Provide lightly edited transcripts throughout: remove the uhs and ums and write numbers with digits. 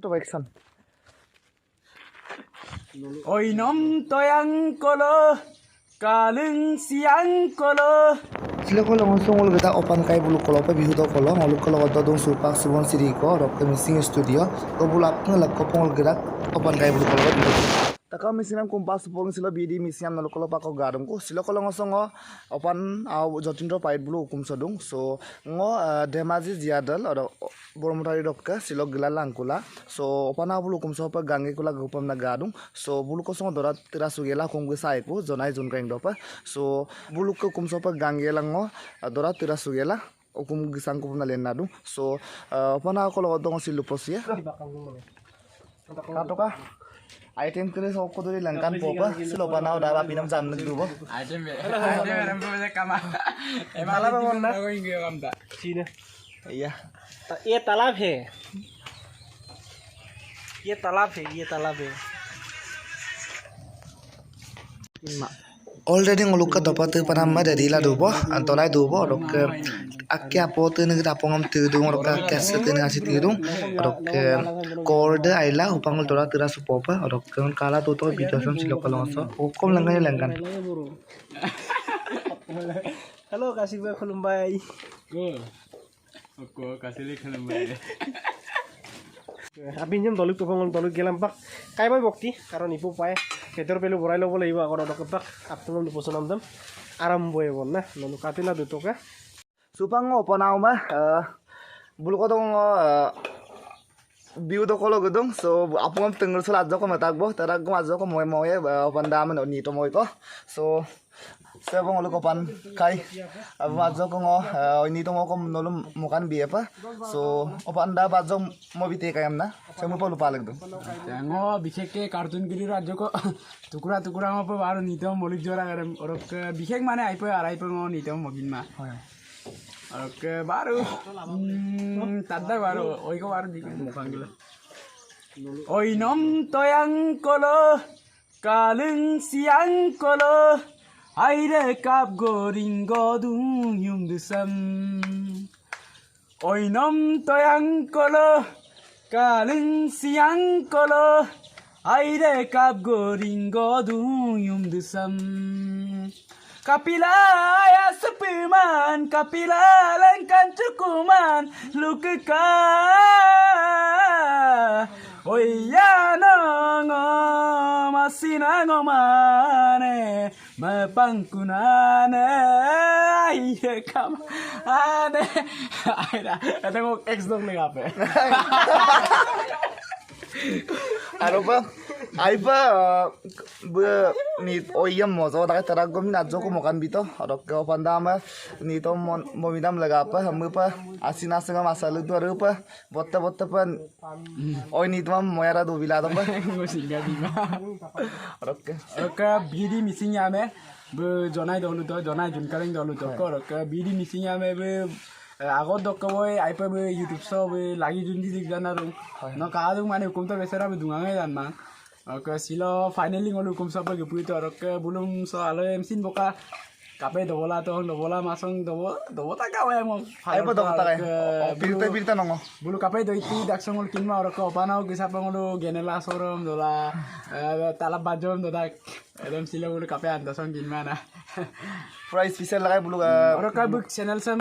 Coba action. Oinom toyang kolo kaleng siang kolo. Sila ko lang usong ulo kita open kay bulu kolo pa bihu to kolo ngulu kolo ko dong supak subon siri ko rok ke missing studio ko bulap ngelak ko pongol gerak open kay bulu kolo bihu. Taka misinam kumpas pong sila bidi misiam nalu kolo pa ko gadum ko sila ko lang usong open jotindro pait bulu hukum sodung so ngo demaji jiadal oro boromotari dokka silo gila langkula so open bulu hukum so pa gange kula gupam na gadung so bulu ko song dorat tira sugela kong gisai ko jonai jon kaing dopa so bulu ko hukum so pa gange lango dorat tira sugela hukum gisang ko na lenadu so open ko lo dong silu posia katoka item kene sok ko dori langkan popa silo panau dawa pinam jam nag dubo Item meron po sa kama. Malah ba wala? Ako yung gawam ta. Sino? iya ये तालाब है ये तालाब है ये तालाब है already nguluk ka dapat panam ma dari la dubo antolai dubo rok akke apo tu ngi tapongam tu dung rok kes tu ngi asit dung rok cord aila upangul tora tira supopa rok kala tu to bidasan silo kalongso hukum langgan halo kasih gue Kolumbai Ako kasih lihat namanya. abin jam doluk to pangol doluk gelam pak kai boy bokti karon ipu pae ketor pelu borai lo boleh iba akor dok pak aptulum di posanam dam aram boy bon na nonu katila duto ka supang panau ma bulu ko dong biu to kolo gedung so apungam tengur sulat joko matagbo tarak go ajo ko moy moy pandam no ni to moy ko so sebong lu kopan kai ajo ko ngo ni to ko nolum mukan bi apa so opan da bajo mo bite kayam na semu polu palag do Jango বিশেষকে কার্টুন গিরি রাজ্য কো টুকুরা টুকুরা মা পে বারো নিতম মলিক জোরা গরম ওরক বিশেষ মানে আইপে আড়াই পে নিতম মগিন মা ওরক বারো তাদা বারো ওই কো বারো দিকে মুখাঙ্গিল ওই নম তয়াং কলো কালং সিয়াং কলো আইরে কাপ গোরিং গদুং ইউম দুসাম ওই নম তয়াং কলো kaleng siang kolo aire kap goring godung yum dusam kapila ya sepiman kapila lengkan cukuman lukeka oi ya nongo masina ngomane mapangkunane aye kam ane aira tengok ex dong nih apa aroba aipa be ni oyam mozo da tarak gom na joko mokan bito rok ko pandama ni to momidam laga pa hamu pa asina sanga masalu to rupa botta botta pan oi ni to moyara do bila do pa singa bima rok ka bidi missing ame be jonai dolu to jonai junkareng dolu to ko ka bidi missing ame be আগত দকবই আইপে বে ইউটিউব সব লাগি জুন্দি দিক জানারু ন কাদু মানে হুকুম তো বেসরা বে দুঙাঙে জানমা ক সিলো ফাইনালি ngol hukum সব গে পুই তো রক বুলুম সো আলো এমসিন boka kape dobola to dobola masong dobo ta kawe mo aipa do ta kai pirta nongo bulu kape do itu daksongol kinma rok opanao gisa pangolo genela sorom dola talab bajom doda edem silo bulu kape andasong kinma na price special lagai bulu Orang kabuk channel sam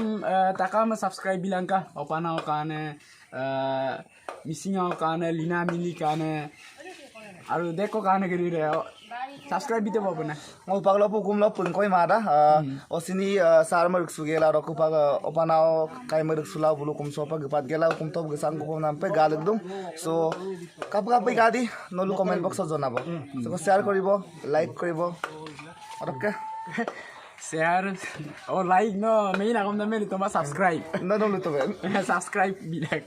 taka ma subscribe bilang ka opana kane missing kane lina mili kane aru deko kane giri re subscribe bite bobo na ngol paglo pu kumlo pun koi mada osini sar mar sugela rok pa opana kai mar sula bulu kum sopa gepat gela kum to gesang ko nampe galag dum so kap kap gadi nolu comment box jonabo so share koribo like koribo oke share or like no main akom na meli toma subscribe no no luto ben subscribe bilang